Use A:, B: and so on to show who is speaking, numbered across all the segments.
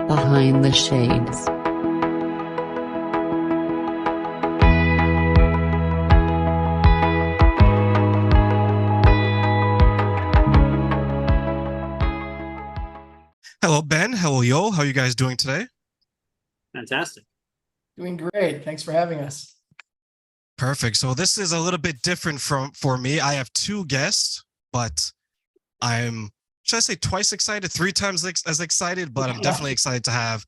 A: Behind the Shades.
B: Hello, Ben. Hello, Yoel. How are you guys doing today?
C: Fantastic.
D: Doing great. Thanks for having us.
B: Perfect. So this is a little bit different for me. I have two guests, but I'm should I say twice excited, three times as excited, but I'm definitely excited to have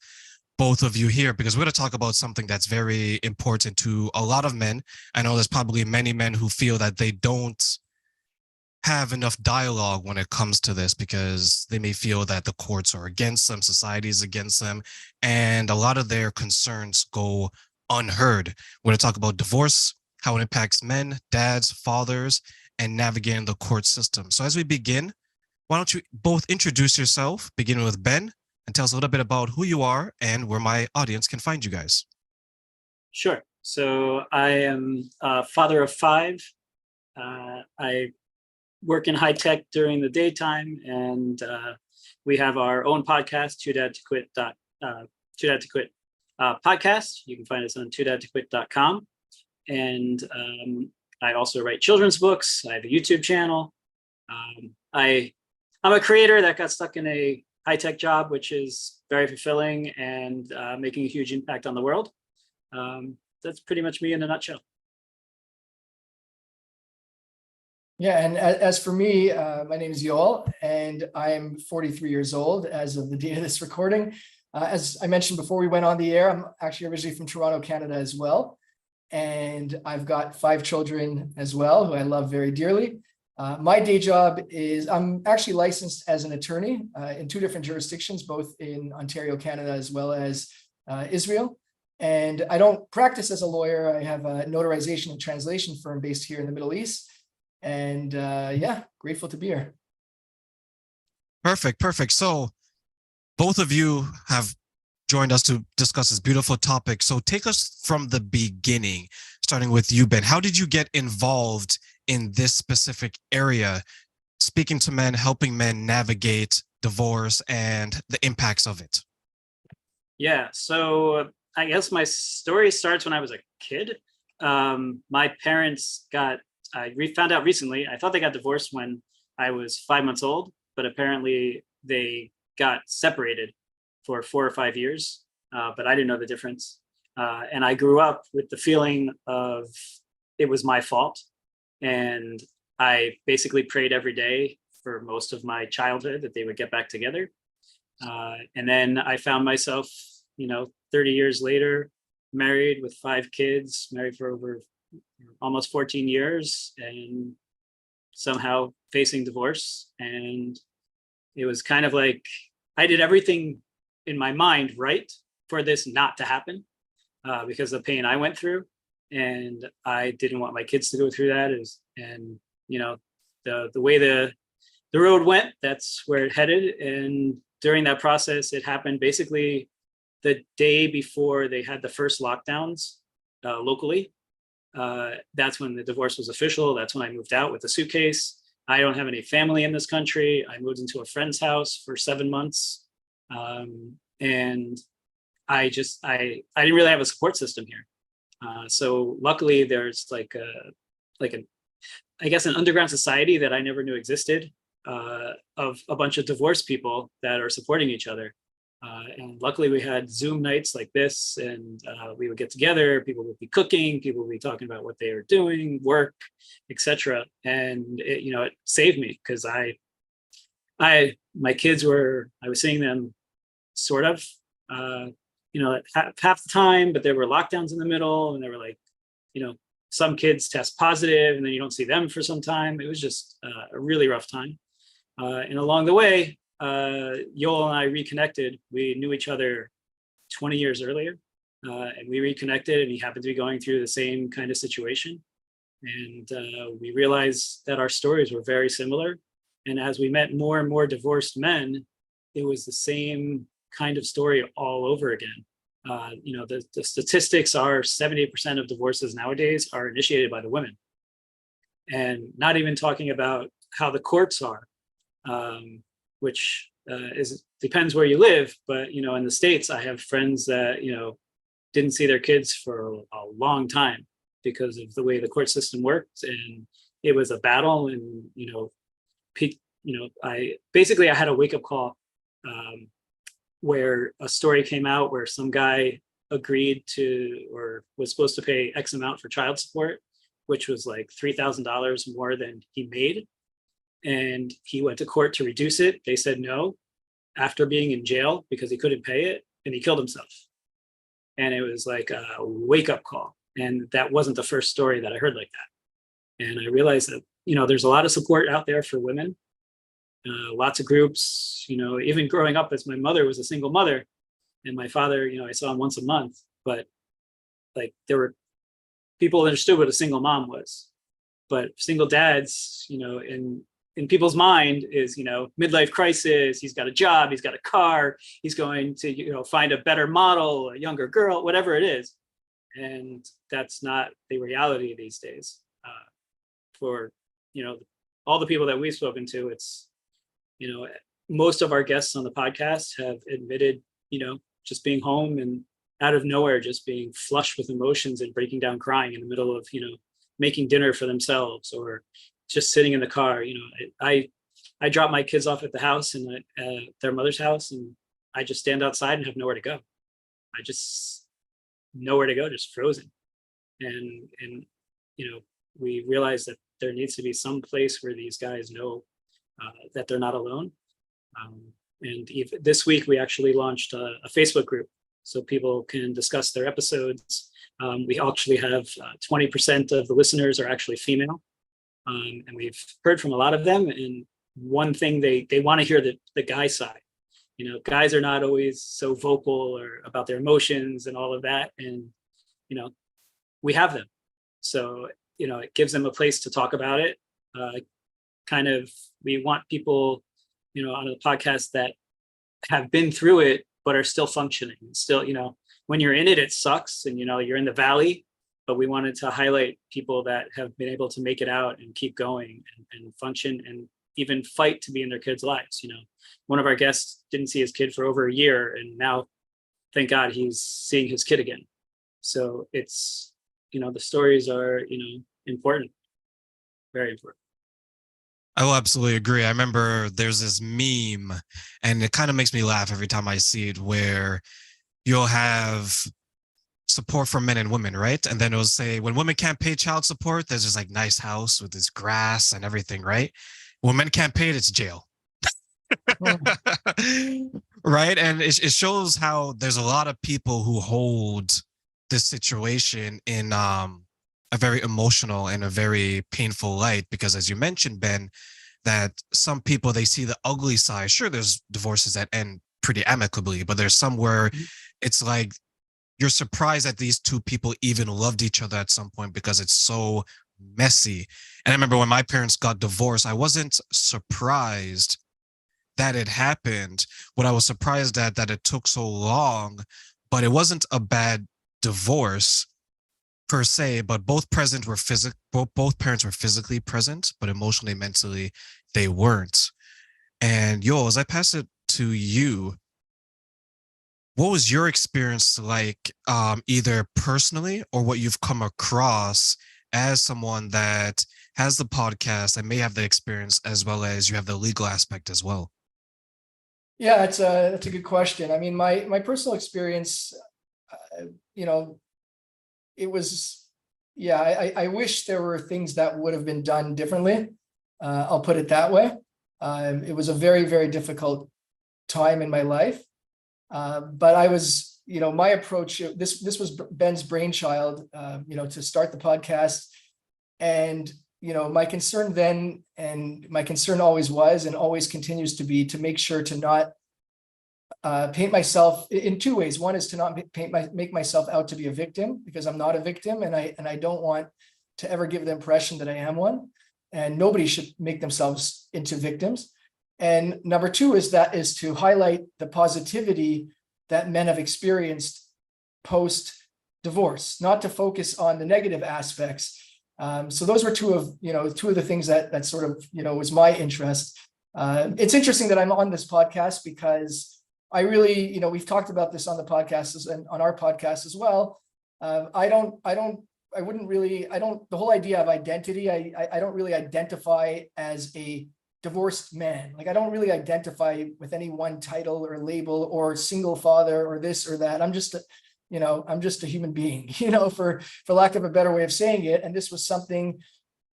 B: both of you here because we're going to talk about something that's very important to a lot of men. I know there's probably many men who feel that they don't have enough dialogue when it comes to this because they may feel that the courts are against them, society is against them, and a lot of their concerns go unheard. We're going to talk about divorce, how it impacts men, dads, fathers, and navigating the court system. So as we begin, why don't you both introduce yourself, beginning with Ben, and tell us a little bit about who you are and where my audience can find you guys.
C: Sure. So I am a father of five. I work in high tech during the daytime, and we have our own podcast, Too Dad to Quit. Too Dad to Quit podcast. You can find us on toodadtoquit.com. And I also write children's books. I have a YouTube channel. I'm a creator that got stuck in a high-tech job, which is very fulfilling and making a huge impact on the world. That's pretty much me in a nutshell.
D: Yeah, and as for me, my name is Yoel, and I'm 43 years old as of the date of this recording. As I mentioned before we went on the air, I'm actually originally from Toronto, Canada as well. And I've got 5 children as well, who I love very dearly. My day job is I'm actually licensed as an attorney in 2 different jurisdictions, both in Ontario, Canada, as well as Israel. And I don't practice as a lawyer. I have a notarization and translation firm based here in the Middle East. And yeah, grateful to be here.
B: Perfect. So both of you have joined us to discuss this beautiful topic. So take us from the beginning, starting with you, Ben. How did you get involved in this specific area, speaking to men, helping men navigate divorce and the impacts of it?
C: Yeah, so I guess my story starts when I was a kid. My parents found out recently, I thought they got divorced when I was 5 months old, but apparently they got separated for 4 or 5 years, but I didn't know the difference. And I grew up with the feeling of it was my fault. And I basically prayed every day for most of my childhood that they would get back together. And then I found myself, 30 years later, married with 5 kids, married for over almost 14 years, and somehow facing divorce. And it was kind of like I did everything in my mind right for this not to happen because of the pain I went through. And I didn't want my kids to go through that. And the way the road went, that's where it headed. And during that process, it happened basically the day before they had the first lockdowns locally. That's when the divorce was official. That's when I moved out with a suitcase. I don't have any family in this country. I moved into a friend's house for 7 months. And I didn't really have a support system here. So luckily there's an underground society that I never knew existed of a bunch of divorced people that are supporting each other. And luckily we had Zoom nights like this, and we would get together. People would be cooking, people would be talking about what they are doing, work, etc. And it saved me because my kids I was seeing them sort of, half the time, but there were lockdowns in the middle, and there were some kids test positive, and then you don't see them for some time. It was just a really rough time. And along the way, Yoel and I reconnected. We knew each other 20 years earlier, and we reconnected, and he happened to be going through the same kind of situation. And we realized that our stories were very similar. And as we met more and more divorced men, it was the same kind of story all over again. The statistics are 70% of divorces nowadays are initiated by the women. And not even talking about how the courts are, which is depends where you live, but you know, in the States, I have friends that, you know, didn't see their kids for a long time because of the way the court system worked, and it was a battle. And you know, I had a wake up call, where a story came out where some guy agreed to or was supposed to pay X amount for child support, which was like $3,000 more than he made. And he went to court to reduce it. They said no after being in jail because he couldn't pay it, and he killed himself. And it was like a wake up call. And that wasn't the first story that I heard like that. And I realized that, you know, there's a lot of support out there for women, lots of groups, you know, even growing up, as my mother was a single mother, and my father, you know, I saw him once a month, but like there were people who understood what a single mom was. But single dads, you know, in people's mind is, you know, midlife crisis, he's got a job, he's got a car, he's going to, you know, find a better model, a younger girl, whatever it is. And that's not the reality these days. For, you know, all the people that we've spoken to, it's, you know, most of our guests on the podcast have admitted, you know, just being home and out of nowhere, just being flushed with emotions and breaking down crying in the middle of, you know, making dinner for themselves or just sitting in the car. You know, I drop my kids off at the house and their mother's house, and I just stand outside and have nowhere to go. I just nowhere to go, just frozen. And you know, we realize that there needs to be some place where these guys know that they're not alone. And this week we actually launched a Facebook group so people can discuss their episodes. We actually have 20% of the listeners are actually female. And we've heard from a lot of them. And one thing they want to hear the guy side. You know, guys are not always so vocal or about their emotions and all of that. And, you know, we have them. So, you know, it gives them a place to talk about it. Kind of, we want people, you know, on the podcast that have been through it, but are still functioning. Still, you know, when you're in it, it sucks. And, you know, you're in the valley, but we wanted to highlight people that have been able to make it out and keep going and function and even fight to be in their kids' lives. You know, one of our guests didn't see his kid for over a year, and now, thank God, he's seeing his kid again. So it's, you know, the stories are, you know, important, very important.
B: I will absolutely agree. I remember there's this meme, and it kind of makes me laugh every time I see it, where you'll have support for men and women, right? And then it'll say, when women can't pay child support, there's this like nice house with this grass and everything, right? When men can't pay it, it's jail. Right? And it shows how there's a lot of people who hold this situation in a very emotional and a very painful light, because as you mentioned, Ben, that some people, they see the ugly side. Sure, there's divorces that end pretty amicably, but there's some where it's like you're surprised that these two people even loved each other at some point because it's so messy. And I remember when my parents got divorced, I wasn't surprised that it happened. What I was surprised at, that it took so long, but it wasn't a bad divorce per se, but both parents were physically present, but emotionally, mentally, they weren't. And Yoel, as I pass it to you, what was your experience like, either personally or what you've come across as someone that has the podcast and may have the experience, as well as you have the legal aspect as well?
D: Yeah, that's a good question. I mean, my personal experience, you know, it was, yeah, I wish there were things that would have been done differently. I'll put it that way. It was a very, very difficult time in my life. But I was, you know, my approach, this was Ben's brainchild, you know, to start the podcast. And, you know, my concern then, and my concern always was and always continues to be, to make sure to not paint myself in two ways. One is to not make myself out to be a victim, because I'm not a victim, and I don't want to ever give the impression that I am one, and nobody should make themselves into victims. And number two is to highlight the positivity that men have experienced post divorce, not to focus on the negative aspects. So those were two of the things that sort of, you know, was my interest. It's interesting that I'm on this podcast because I really, we've talked about this on the podcast and on our podcast as well. The whole idea of identity, I don't really identify as a divorced man. Like I don't really identify with any one title or label or single father or this or that. I'm just a human being, for lack of a better way of saying it. And this was something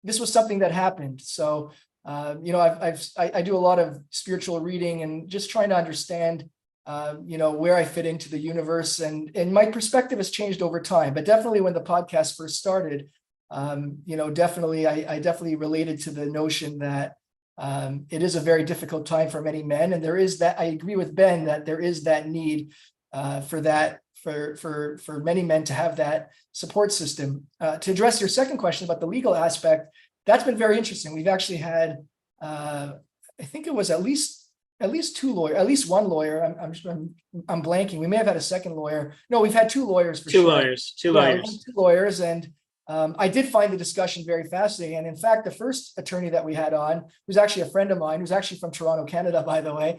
D: that happened. So, I do a lot of spiritual reading and just trying to understand, where I fit into the universe, and my perspective has changed over time. But definitely when the podcast first started, definitely I definitely related to the notion that it is a very difficult time for many men, and there is that. I agree with Ben that there is that need for many men to have that support system. To address your second question about the legal aspect, that's been very interesting. We've actually had, I think it was at least two lawyers, at least one lawyer. I'm blanking. We may have had a second lawyer. No, we've had two lawyers for
C: Two
D: sure.
C: lawyers, two
D: Yeah,
C: lawyers.
D: two lawyers, and I did find the discussion very fascinating. And in fact, the first attorney that we had on, who's actually a friend of mine, who's actually from Toronto, Canada, by the way,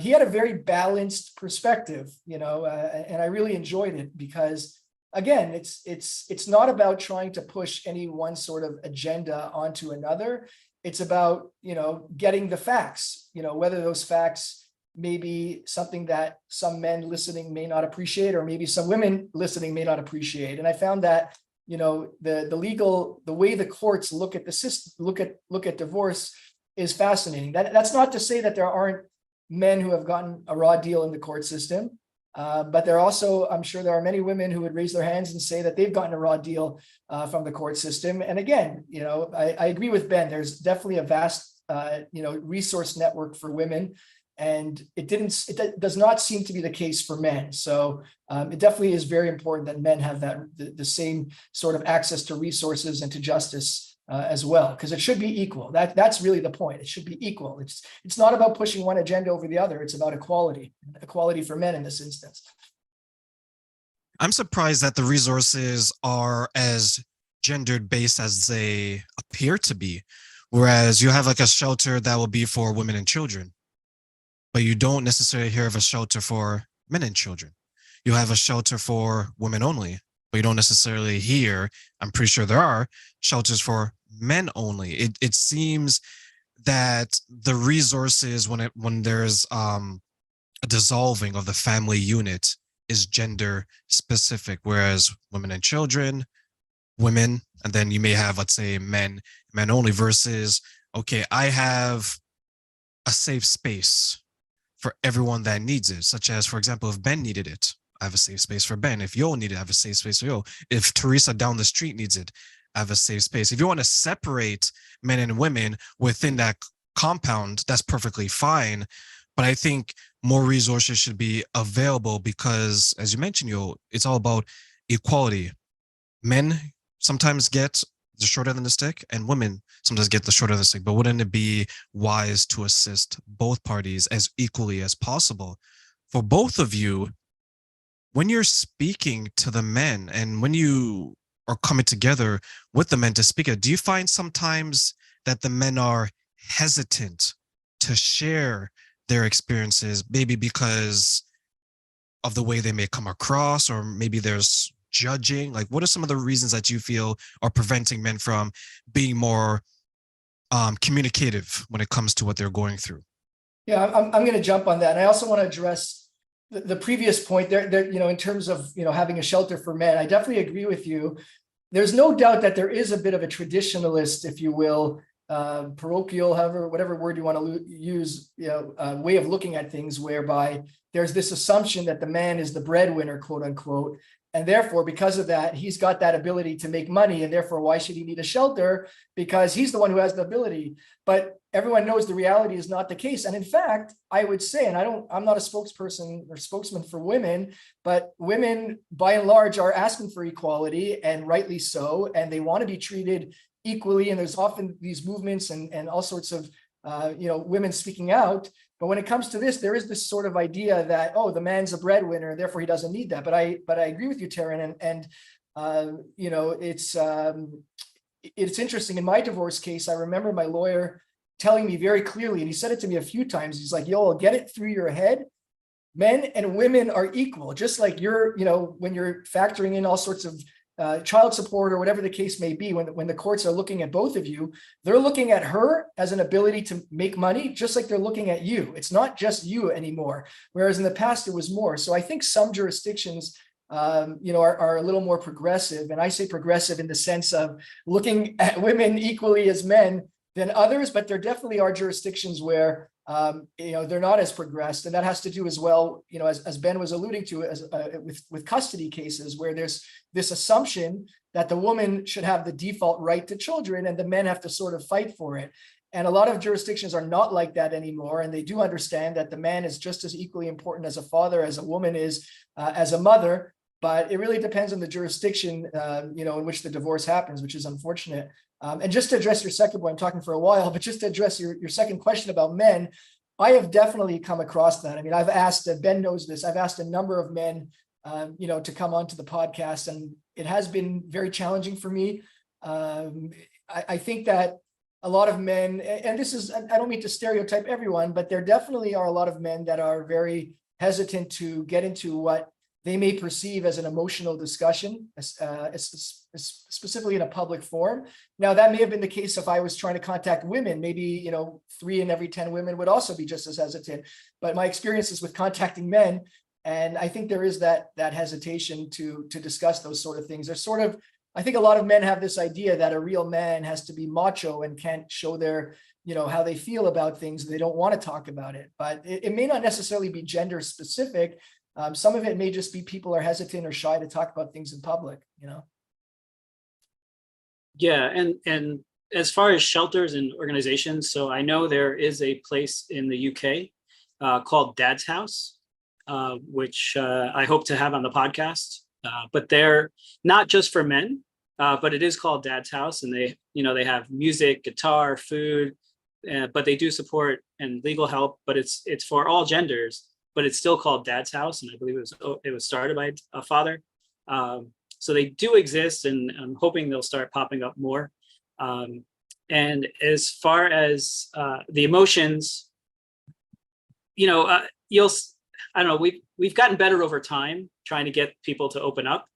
D: he had a very balanced perspective, and I really enjoyed it because, again, it's not about trying to push any one sort of agenda onto another. It's about, getting the facts, whether those facts may be something that some men listening may not appreciate, or maybe some women listening may not appreciate. And I found that, the way the courts look at the system, look at divorce is fascinating. That's not to say that there aren't men who have gotten a raw deal in the court system. But there also, I'm sure there are many women who would raise their hands and say that they've gotten a raw deal from the court system. And again, I agree with Ben. There's definitely a vast, resource network for women, and it does not seem to be the case for men. So it definitely is very important that men have the same sort of access to resources and to justice as well, because it should be equal. That's really the point. It should be equal. It's not about pushing one agenda over the other. It's about equality for men in this instance.
B: I'm surprised that the resources are as gendered based as they appear to be, whereas you have like a shelter that will be for women and children, but you don't necessarily hear of a shelter for men and children. You have a shelter for women only, but you don't necessarily hear, I'm pretty sure there are shelters for men only. It seems that the resources when there's a dissolving of the family unit is gender specific, whereas women and children, women, and then you may have, let's say, men only, versus, okay, I have a safe space for everyone that needs it, such as, for example, if Ben needed it, I have a safe space for Ben. If Yoel needed it, I have a safe space for Yoel. If Teresa down the street needs it, I have a safe space. If you want to separate men and women within that compound, that's perfectly fine. But I think more resources should be available because, as you mentioned, Yoel, it's all about equality. Men sometimes get the short end of the stick, and women sometimes get the short end of the stick. But wouldn't it be wise to assist both parties as equally as possible? For both of you, when you're speaking to the men and when you are coming together with the men to speak it, do you find sometimes that the men are hesitant to share their experiences, maybe because of the way they may come across, or maybe there's judging? Like, what are some of the reasons that you feel are preventing men from being more communicative when it comes to what they're going through?
D: Yeah, I'm going to jump on that. And I also want to address the previous point there, in terms of, having a shelter for men. I definitely agree with you. There's no doubt that there is a bit of a traditionalist, if you will, parochial, whatever word you want to use, way of looking at things, whereby there's this assumption that the man is the breadwinner, quote unquote. And therefore, because of that, he's got that ability to make money. And therefore, why should he need a shelter? Because he's the one who has the ability. But everyone knows the reality is not the case. And in fact, I would say, and I'm not a spokesperson or spokesman for women, but women by and large are asking for equality, and rightly so. And they want to be treated equally. And there's often these movements and all sorts of, women speaking out. But when it comes to this, there is this sort of idea that, oh, the man's a breadwinner, therefore he doesn't need that. But I agree with you, Taryn, and it's interesting. In my divorce case, I remember my lawyer telling me very clearly, and he said it to me a few times. He's like, "Yo, get it through your head. Men and women are equal, just like when you're factoring in all sorts of child support or whatever the case may be, when the courts are looking at both of you, they're looking at her as an ability to make money, just like they're looking at you. It's not just you anymore. Whereas in the past, it was more. So I think some jurisdictions, are a little more progressive. And I say progressive in the sense of looking at women equally as men than others, but there definitely are jurisdictions where they're not as progressed, and that has to do as well, as Ben was alluding to, with custody cases where there's this assumption that the woman should have the default right to children, and the men have to sort of fight for it. And a lot of jurisdictions are not like that anymore, and they do understand that the man is just as equally important as a father as a woman is as a mother. But it really depends on the jurisdiction, in which the divorce happens, which is unfortunate. And just to address your second point, I'm talking for a while, but just to address your second question about men, I have definitely come across that. I mean, I've asked, Ben knows this, I've asked a number of men, to come onto the podcast, and it has been very challenging for me. I think that a lot of men, and I don't mean to stereotype everyone, but there definitely are a lot of men that are very hesitant to get into what they may perceive as an emotional discussion, specifically in a public forum. Now, that may have been the case if I was trying to contact women. Maybe 3 in every 10 women would also be just as hesitant. But my experiences with contacting men, and I think there is that hesitation to discuss those sort of things. There's sort of, I think a lot of men have this idea that a real man has to be macho and can't show their, how they feel about things. They don't want to talk about it. But it may not necessarily be gender specific. Some of it may just be people are hesitant or shy to talk about things in public,
C: Yeah, and as far as shelters and organizations, so I know there is a place in the UK called Dad's House, which I hope to have on the podcast. But they're not just for men, but it is called Dad's House, and they have music, guitar, food, but they do support and legal help. But it's for all genders. But it's still called Dad's House, and I believe it was started by a father. So they do exist, and I'm hoping they'll start popping up more. And as far as the emotions, I don't know, we've gotten better over time trying to get people to open up.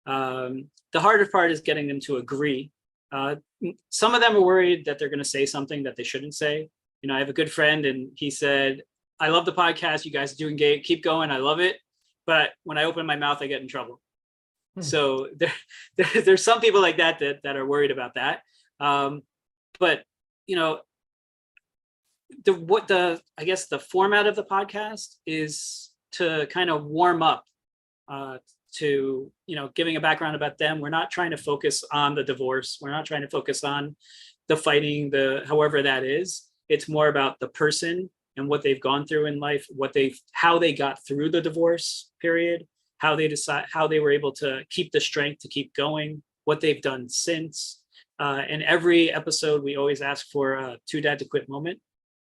C: The harder part is getting them to agree. Some of them are worried that they're going to say something that they shouldn't say. I have a good friend, and he said, "I love the podcast. You guys are doing great. Keep going. I love it. But when I open my mouth, I get in trouble." So there's some people like that are worried about that. But I guess the format of the podcast is to kind of warm up to giving a background about them. We're not trying to focus on the divorce. We're not trying to focus on the fighting, however that is. It's more about the person and what they've gone through in life, how they got through the divorce period, how they were able to keep the strength to keep going, what they've done since. And every episode, we always ask for a too dad to quit moment.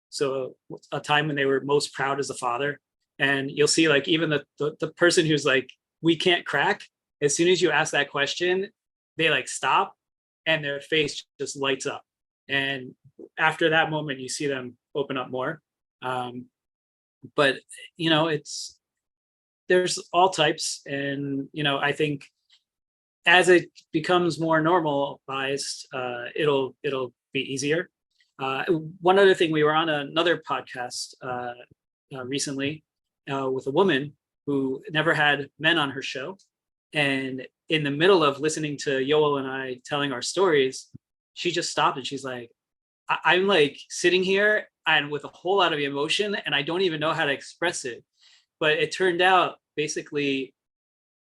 C: So a time when they were most proud as a father. And you'll see, like, even the person who's like, we can't crack, as soon as you ask that question, they like stop and their face just lights up. And after that moment, you see them open up more. But there's all types, and I think as it becomes more normalized, it'll be easier. One other thing, we were on another podcast recently with a woman who never had men on her show, and in the middle of listening to Yoel and I telling our stories, she just stopped and she's like, I'm like sitting here and with a whole lot of emotion, and I don't even know how to express it. But it turned out, basically,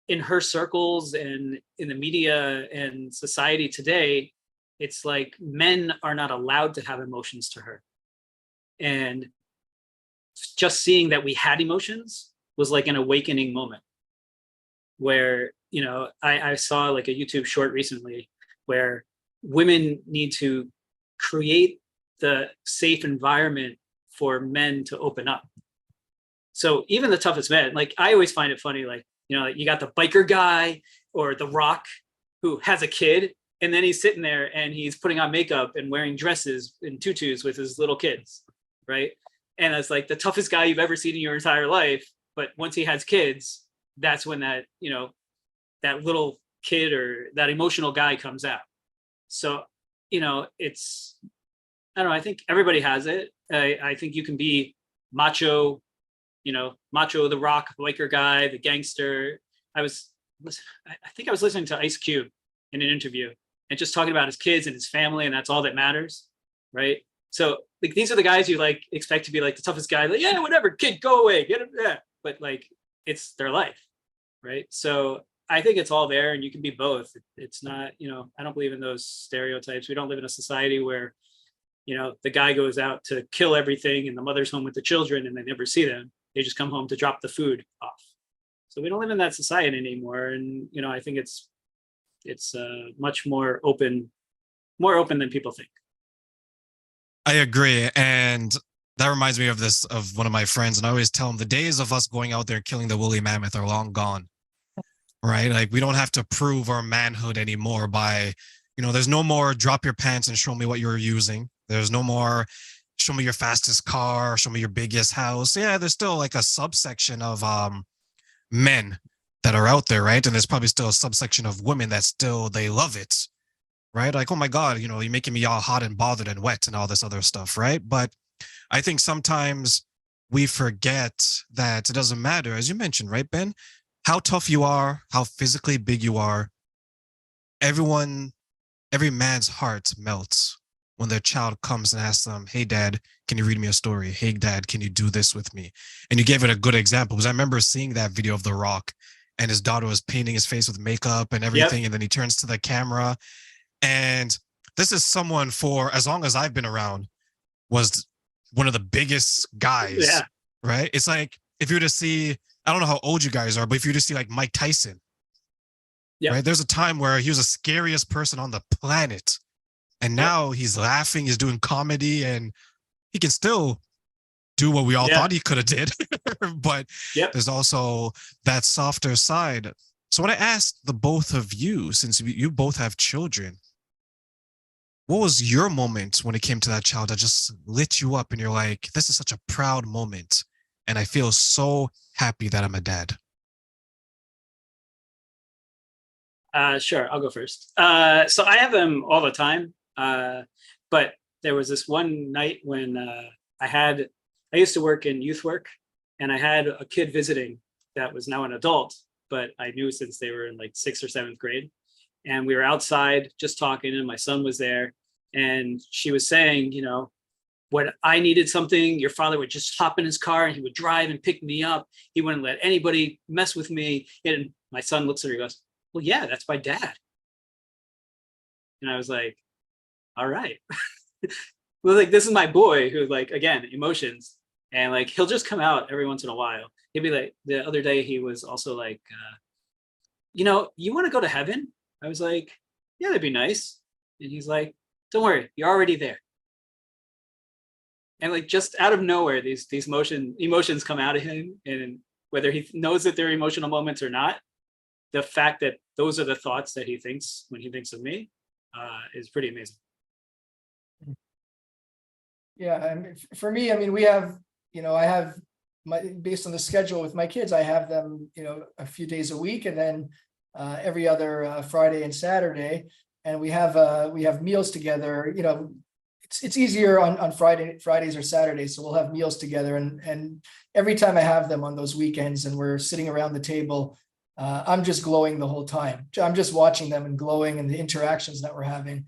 C: in her circles and in the media and society today, it's like men are not allowed to have emotions to her. And just seeing that we had emotions was like an awakening moment where, I saw like a YouTube short recently where women need to create the safe environment for men to open up. So even the toughest men, like, I always find it funny, like, you got the biker guy or the Rock who has a kid And then he's sitting there and he's putting on makeup and wearing dresses and tutus with his little kids, right? And it's like the toughest guy you've ever seen in your entire life. But once he has kids, that's when that, you know, that little kid or that emotional guy comes out. So, you know, it's, I don't know, I think everybody has it. I think you can be macho, you know, macho, the rock biker guy, the gangster. I think I was listening to Ice Cube in an interview and just talking about his kids and his family, and that's all that matters, right? So like these are the guys you like expect to be like the toughest guy, like, yeah, whatever, kid, go away, get him, yeah. But like it's their life, right? So I think it's all there, and you can be both. It's not, you know, I don't believe in those stereotypes. We don't live in a society where, you know, the guy goes out to kill everything and the mother's home with the children and they never see them. They just come home to drop the food off. So we don't live in that society anymore. And, you know, I think it's much more open than people think.
B: I agree. And that reminds me of one of my friends. And I always tell him the days of us going out there killing the woolly mammoth are long gone, right? Like we don't have to prove our manhood anymore by, you know, there's no more drop your pants and show me what you're using. There's no more show me your fastest car, show me your biggest house. Yeah, there's still like a subsection of men that are out there, right? And there's probably still a subsection of women that still, they love it, right? Like, oh my God, you know, you're making me all hot and bothered and wet and all this other stuff, right? But I think sometimes we forget that it doesn't matter, as you mentioned, right, Ben? How tough you are, how physically big you are. Every man's heart melts when their child comes and asks them, hey, dad, can you read me a story? Hey, dad, can you do this with me? And you gave it a good example because I remember seeing that video of The Rock and his daughter was painting his face with makeup and everything. Yep. And then he turns to the camera. And this is someone, for as long as I've been around, was one of the biggest guys, yeah. Right? It's like if you were to see, I don't know how old you guys are, but if you were to see like Mike Tyson, yep. Right? There's a time where he was the scariest person on the planet. And now he's laughing, he's doing comedy, and he can still do what we all thought he could have did. But there's also that softer side. So when I asked the both of you, since you both have children, what was your moment when it came to that child that just lit you up and you're like, this is such a proud moment, and I feel so happy that I'm a dad?
C: Sure, I'll go first. So I have them all the time. But there was this one night when I used to work in youth work, and I had a kid visiting that was now an adult, but I knew since they were in like 6th or 7th grade. And we were outside just talking, and my son was there, and she was saying, you know, when I needed something, your father would just hop in his car and he would drive and pick me up. He wouldn't let anybody mess with me. And my son looks at her and goes, well, yeah, that's my dad. And I was like, all right. Well, like, this is my boy who, like, again, emotions, and like he'll just come out every once in a while. He'd be like, the other day he was also like, you know, you want to go to heaven? I was like, yeah, that'd be nice. And he's like, don't worry, you're already there. And like just out of nowhere, these emotions come out of him, and whether he knows that they're emotional moments or not, the fact that those are the thoughts that he thinks when he thinks of me is pretty amazing.
D: Yeah, and for me, I mean, we have, you know, I have based on the schedule with my kids, I have them, you know, a few days a week, and then every other Friday and Saturday, and we have meals together. You know, it's easier on Fridays or Saturdays, so we'll have meals together, and every time I have them on those weekends and we're sitting around the table, I'm just glowing the whole time. I'm just watching them and glowing, and the interactions that we're having.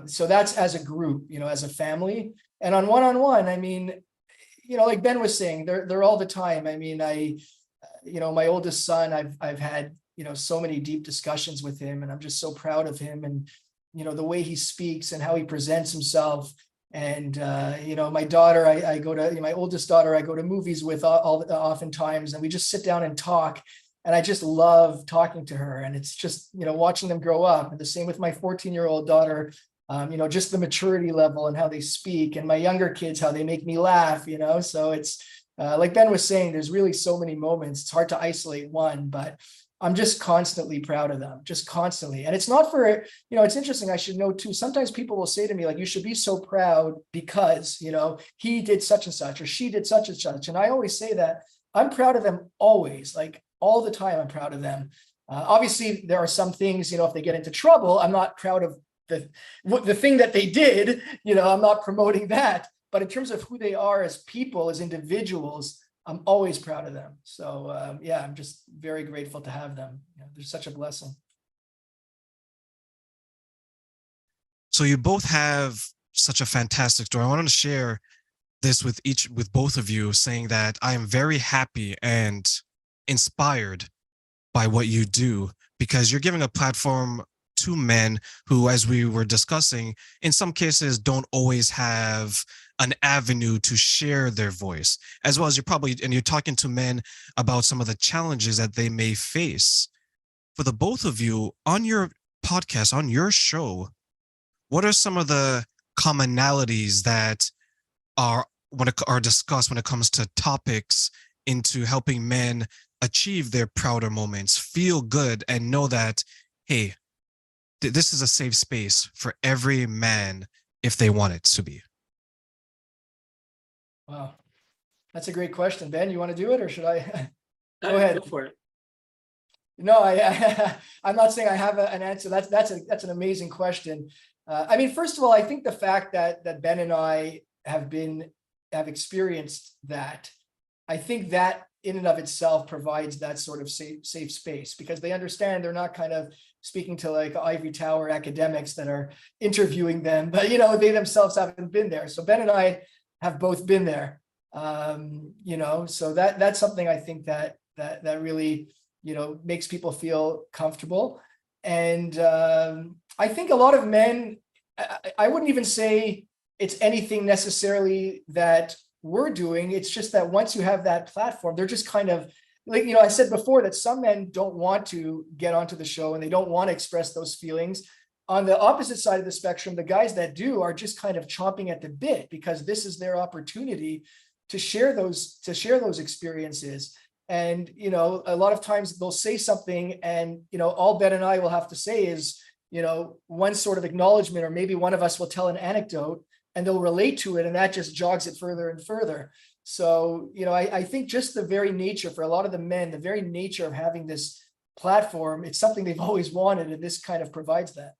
D: So that's as a group, you know, as a family. And on one-on-one, I mean, you know, like Ben was saying, they're all the time. I mean, you know, my oldest son, I've had, you know, so many deep discussions with him, and I'm just so proud of him, and, you know, the way he speaks and how he presents himself. And, you know, my daughter, my oldest daughter, I go to movies with oftentimes, and we just sit down and talk. And I just love talking to her, and it's just, you know, watching them grow up. And the same with my 14-year-old daughter, you know, just the maturity level and how they speak, and my younger kids, how they make me laugh, you know. So it's like Ben was saying, there's really so many moments. It's hard to isolate one, but I'm just constantly proud of them, just constantly. And it's not for, it's interesting. I should know too. Sometimes people will say to me, like, you should be so proud because, he did such and such, or she did such and such. And I always say that I'm proud of them always, like all the time. I'm proud of them. Obviously, there are some things, if they get into trouble, I'm not proud of the thing that they did, I'm not promoting that. But in terms of who they are as people, as individuals, I'm always proud of them. So I'm just very grateful to have them. They're such a blessing.
B: So you both have such a fantastic story. I wanted to share this with both of you, saying that I am very happy and inspired by what you do, because you're giving a platform to men who, as we were discussing, in some cases don't always have an avenue to share their voice, as well as you're talking to men about some of the challenges that they may face. For the both of you, on your podcast, on your show, what are some of the commonalities that are discussed when it comes to topics into helping men achieve their prouder moments, feel good, and know that, hey, this is a safe space for every man if they want it to be?
D: Wow. That's a great question. Ben, you want to do it, or should I? Go ahead.
C: Go for it.
D: No, I'm not saying I have an answer. That's an amazing question. First of all, I think the fact that Ben and I have experienced that, I think that in and of itself provides that sort of safe space, because they understand they're not kind of speaking to like ivory tower academics that are interviewing them, but they themselves haven't been there. So Ben and I have both been there. So that's something I think that really, makes people feel comfortable. And I think a lot of men, I wouldn't even say it's anything necessarily that we're doing. It's just that once you have that platform, they're just kind of like, I said before that some men don't want to get onto the show and they don't want to express those feelings. On the opposite side of the spectrum, the guys that do are just kind of chomping at the bit, because this is their opportunity to share those experiences. And, a lot of times they'll say something and, all Ben and I will have to say is, one sort of acknowledgement, or maybe one of us will tell an anecdote and they'll relate to it, and that just jogs it further and further. So, I think just the very nature for a lot of the men, the very nature of having this platform, it's something they've always wanted, and this kind of provides that.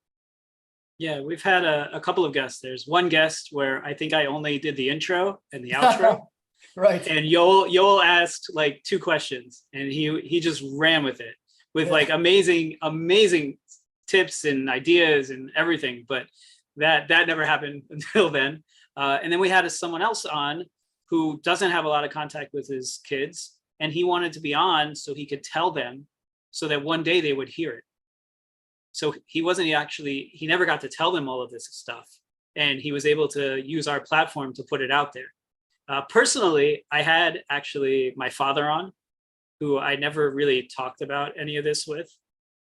C: Yeah, we've had a couple of guests. There's one guest where I think I only did the intro and the outro.
D: Right.
C: And Yoel asked like 2 questions, and he just ran with it with like amazing tips and ideas and everything. But that never happened until then. And then we had someone else on who doesn't have a lot of contact with his kids, and he wanted to be on so he could tell them, so that one day they would hear it. So he never got to tell them all of this stuff, and he was able to use our platform to put it out there. Personally, I had actually my father on, who I never really talked about any of this with.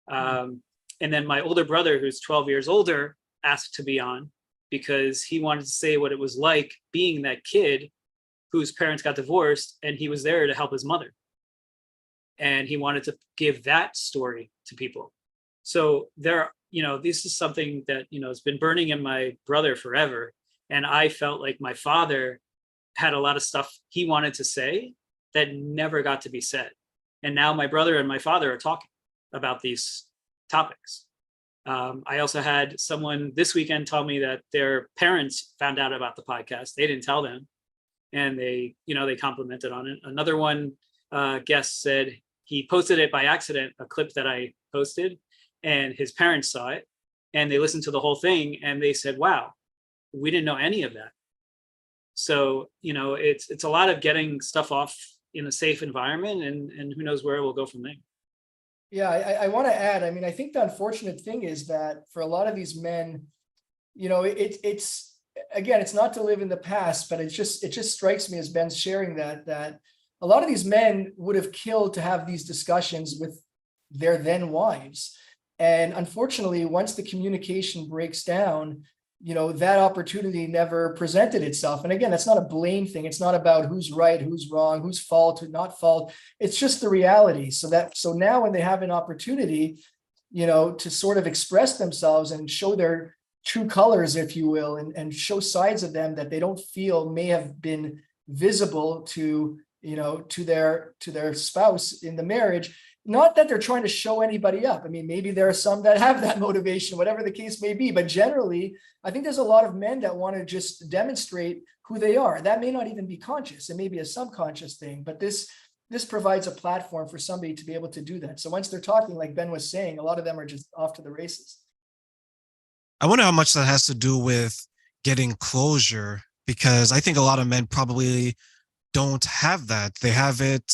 C: And then my older brother, who's 12 years older, asked to be on because he wanted to say what it was like being that kid whose parents got divorced, and he was there to help his mother. And he wanted to give that story to people. So this is something that, has been burning in my brother forever. And I felt like my father had a lot of stuff he wanted to say that never got to be said. And now my brother and my father are talking about these topics. I also had someone this weekend tell me that their parents found out about the podcast. They didn't tell them, and they complimented on it. Another one guest said he posted it by accident, a clip that I posted, and his parents saw it and they listened to the whole thing and they said, wow, we didn't know any of that. So, it's a lot of getting stuff off in a safe environment, and who knows where it will go from there.
D: Yeah, I want to add, I think the unfortunate thing is that for a lot of these men, it's again, it's not to live in the past, but it just strikes me as Ben's sharing that a lot of these men would have killed to have these discussions with their then wives. And unfortunately, once the communication breaks down, that opportunity never presented itself. And again, that's not a blame thing. It's not about who's right, who's wrong, who's fault, who's not fault. It's just the reality. So now when they have an opportunity, to sort of express themselves and show their true colors, if you will, and show sides of them that they don't feel may have been visible to their spouse in the marriage. Not that they're trying to show anybody up. I mean, maybe there are some that have that motivation, whatever the case may be. But generally, I think there's a lot of men that want to just demonstrate who they are. That may not even be conscious. It may be a subconscious thing, but this provides a platform for somebody to be able to do that. So once they're talking, like Ben was saying, a lot of them are just off to the races.
B: I wonder how much that has to do with getting closure, because I think a lot of men probably don't have that. They have it,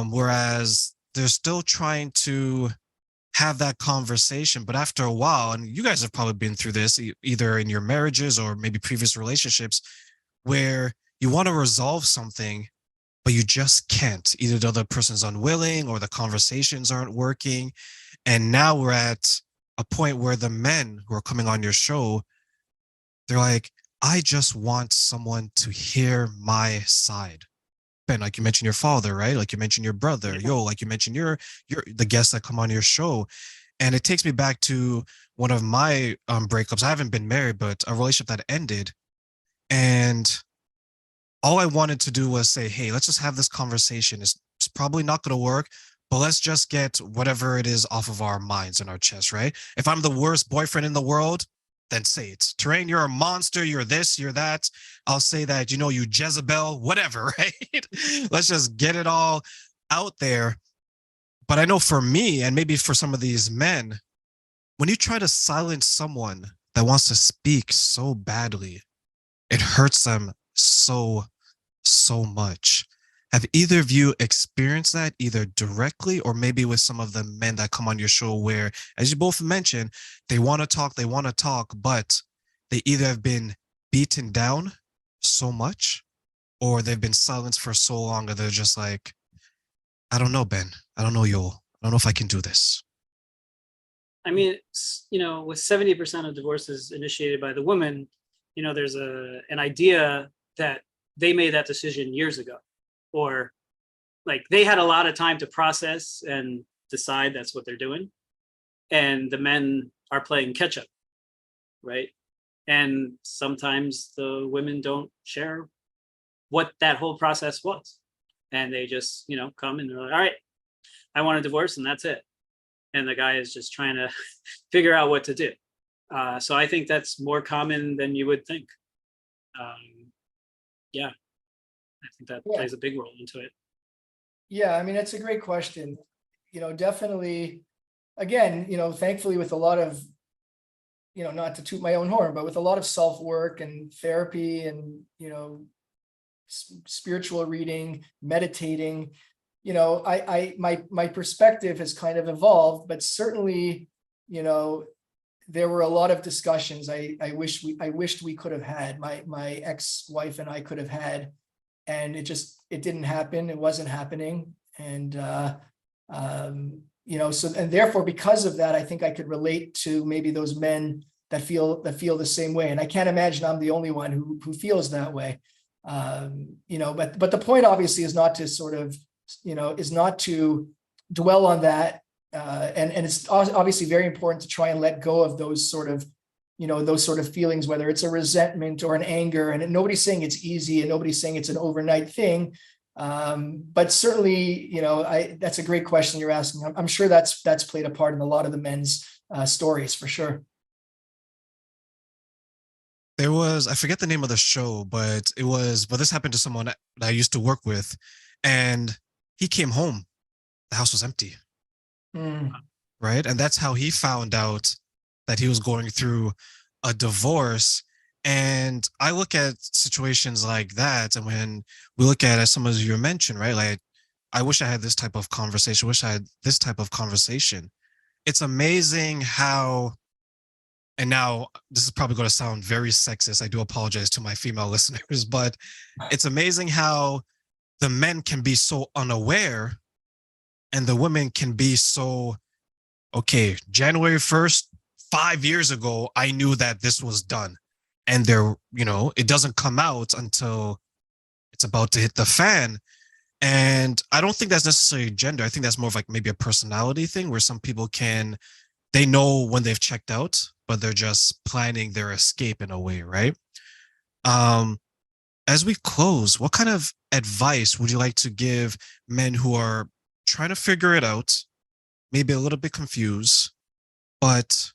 B: whereas they're still trying to have that conversation. But after a while, and you guys have probably been through this either in your marriages or maybe previous relationships, where you want to resolve something, but you just can't. Either the other person's unwilling or the conversations aren't working. And now we're at a point where the men who are coming on your show, they're like, I just want someone to hear my side. Ben, like you mentioned your father, right? Like you mentioned your brother, Yo, like you mentioned your the guests that come on your show. And it takes me back to one of my breakups. I haven't been married, but a relationship that ended. And all I wanted to do was say, hey, let's just have this conversation. It's probably not going to work, but let's just get whatever it is off of our minds and our chest, right? If I'm the worst boyfriend in the world, then say it. Terrain, you're a monster, you're this, you're that. I'll say that, you Jezebel, whatever, right? Let's just get it all out there. But I know for me, and maybe for some of these men, when you try to silence someone that wants to speak so badly, it hurts them so much. Have either of you experienced that either directly or maybe with some of the men that come on your show where, as you both mentioned, they want to talk, but they either have been beaten down so much or they've been silenced for so long that they're just like, I don't know, Ben. I don't know, Yoel. I don't know if I can do this.
C: I mean, with 70% of divorces initiated by the woman, there's an idea that they made that decision years ago, or like they had a lot of time to process and decide that's what they're doing. And the men are playing catch up, right? And sometimes the women don't share what that whole process was. And they just, come and they're like, all right, I want a divorce and that's it. And the guy is just trying to figure out what to do. So I think that's more common than you would think. Yeah, I think that plays a big role into it.
D: Yeah, I mean, it's a great question. Definitely, again, thankfully with a lot of, not to toot my own horn, but with a lot of self-work and therapy and, spiritual reading, meditating, my perspective has kind of evolved, but certainly, there were a lot of discussions I wished we could have had, my ex-wife and I could have had, and it didn't happen. It wasn't happening. And, and therefore, because of that, I think I could relate to maybe those men that feel the same way. And I can't imagine I'm the only one who feels that way. But the point obviously is not to sort of, is not to dwell on that. And it's obviously very important to try and let go of those sort of feelings, whether it's a resentment or an anger. And nobody's saying it's easy and nobody's saying it's an overnight thing. But certainly, that's a great question you're asking. I'm sure that's played a part in a lot of the men's stories for sure.
B: There was, I forget the name of the show, but this happened to someone that I used to work with, and he came home. The house was empty. Right. And that's how he found out that he was going through a divorce. And I look at situations like that. And when we look at, as some of you mentioned, right, like, I wish I had this type of conversation, It's amazing how, and now this is probably going to sound very sexist. I do apologize to my female listeners, but it's amazing how the men can be so unaware and the women can be so, okay, January 1st, 5 years ago, I knew that this was done. And it doesn't come out until it's about to hit the fan. And I don't think that's necessarily gender. I think that's more of like maybe a personality thing where some people they know when they've checked out, but they're just planning their escape in a way, right? As we close, what kind of advice would you like to give men who are trying to figure it out, maybe a little bit confused, but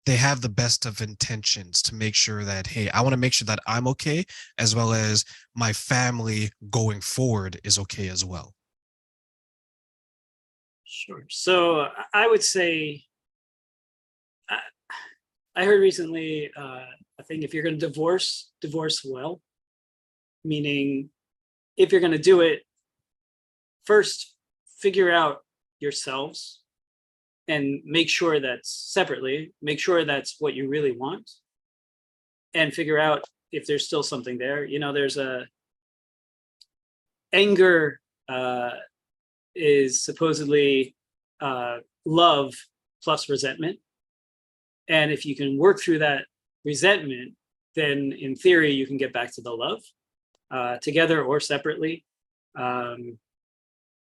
B: they have the best of intentions to make sure that, hey, I want to make sure that I'm okay, as well as my family going forward is okay as well?
C: Sure. So I would say, I heard recently, I think if you're going to divorce well, meaning if you're going to do it, first figure out yourselves and make sure that's make sure that's what you really want, and figure out if there's still something there. There's anger is supposedly love plus resentment. And if you can work through that resentment, then in theory, you can get back to the love, together or separately. And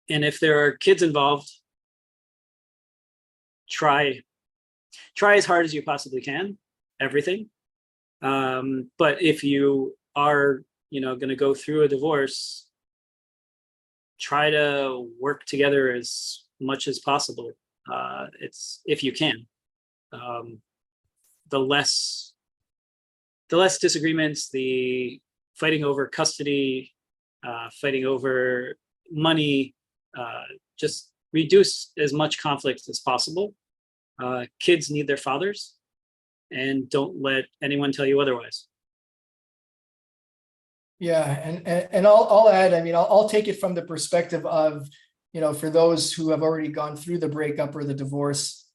C: if there are kids involved, try as hard as you possibly can, everything. But if you are, going to go through a divorce, try to work together as much as possible. If you can. The less disagreements, the fighting over custody, fighting over money, just reduce as much conflict as possible. Kids need their fathers, and don't let anyone tell you otherwise.
D: Yeah, and I'll add, I'll take it from the perspective of, for those who have already gone through the breakup or the divorce,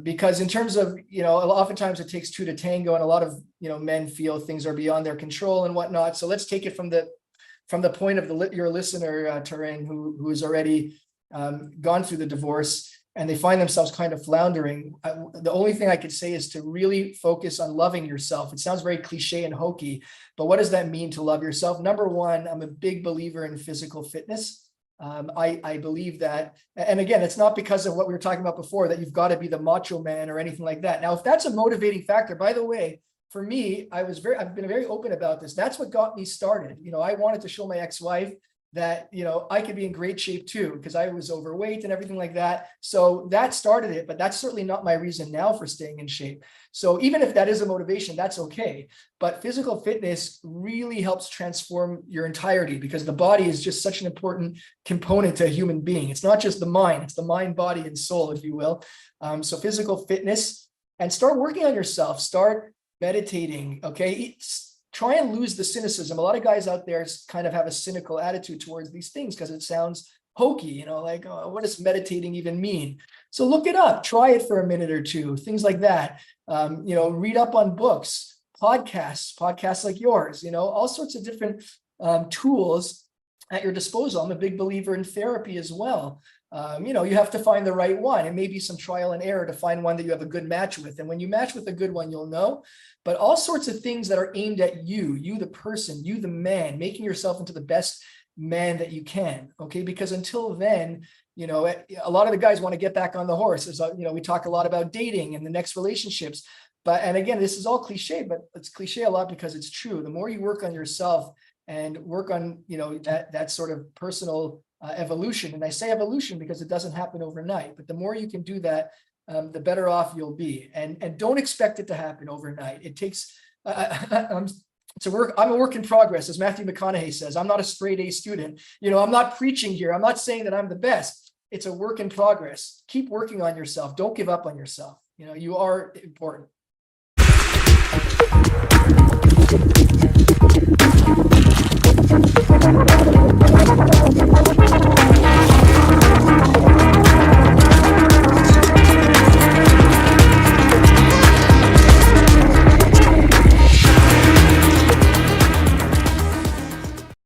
D: because in terms of, oftentimes it takes two to tango, and a lot of, men feel things are beyond their control and whatnot. So let's take it from the point of your listener, Tarang, who has already gone through the divorce, and they find themselves kind of floundering. The only thing I could say is to really focus on loving yourself. It sounds very cliche and hokey, but what does that mean to love yourself? Number one, I'm a big believer in physical fitness. I believe that, and again, it's not because of what we were talking about before, that you've got to be the macho man or anything like that. Now, if that's a motivating factor, by the way, for me, I've been very open about this. That's what got me started. I wanted to show my ex-wife that, I could be in great shape too, because I was overweight and everything like that. So that started it, but that's certainly not my reason now for staying in shape. So even if that is a motivation, that's okay. But physical fitness really helps transform your entirety, because the body is just such an important component to a human being. It's not just the mind, it's the mind, body, and soul, if you will. So physical fitness, and start working on yourself, start meditating, okay? Try and lose the cynicism. A lot of guys out there kind of have a cynical attitude towards these things because it sounds hokey, like, oh, what does meditating even mean? So look it up, try it for a minute or two, things like that. Read up on books, podcasts like yours, all sorts of different tools at your disposal. I'm a big believer in therapy as well. You have to find the right one, and maybe some trial and error to find one that you have a good match with. And when you match with a good one, you'll know. But all sorts of things that are aimed at you, the person, you, the man, making yourself into the best man that you can. Okay. Because until then, a lot of the guys want to get back on the horse. We talk a lot about dating and the next relationships. And again, this is all cliche, but it's cliche a lot because it's true. The more you work on yourself and work on, that sort of personal evolution. And I say evolution because it doesn't happen overnight, but the more you can do that, the better off you'll be. And don't expect it to happen overnight. It takes, I'm a work in progress, as Matthew McConaughey says. I'm not a straight A student. I'm not preaching here. I'm not saying that I'm the best. It's a work in progress. Keep working on yourself. Don't give up on yourself. You are important.